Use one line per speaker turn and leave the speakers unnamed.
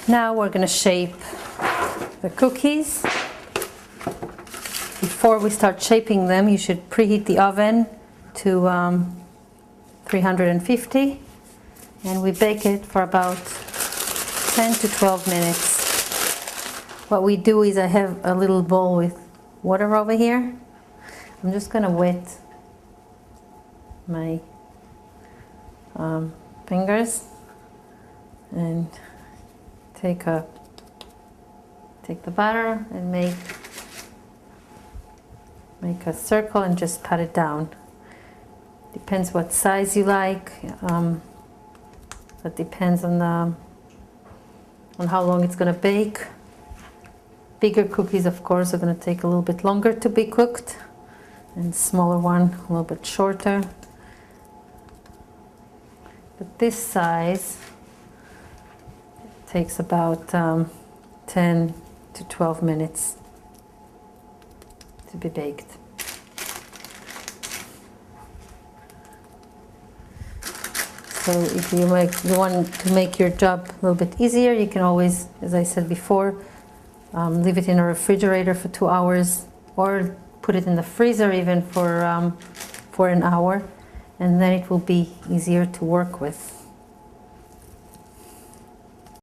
Now we're going to shape the cookies. Before we start shaping them, you should preheat the oven to 350, and we bake it for about 10 to 12 minutes. What we do is I have a little bowl with water over here. I'm just going to wet my fingers and take the butter and make a circle and just pat it down. Depends what size you like. That depends on how long it's going to bake. Bigger cookies, of course, are going to take a little bit longer to be cooked, and smaller one a little bit shorter. But this size takes about 10 to 12 minutes to be baked. So if you want to make your job a little bit easier, you can always, as I said before, leave it in a refrigerator for 2 hours, or put it in the freezer even for an hour, and then it will be easier to work with.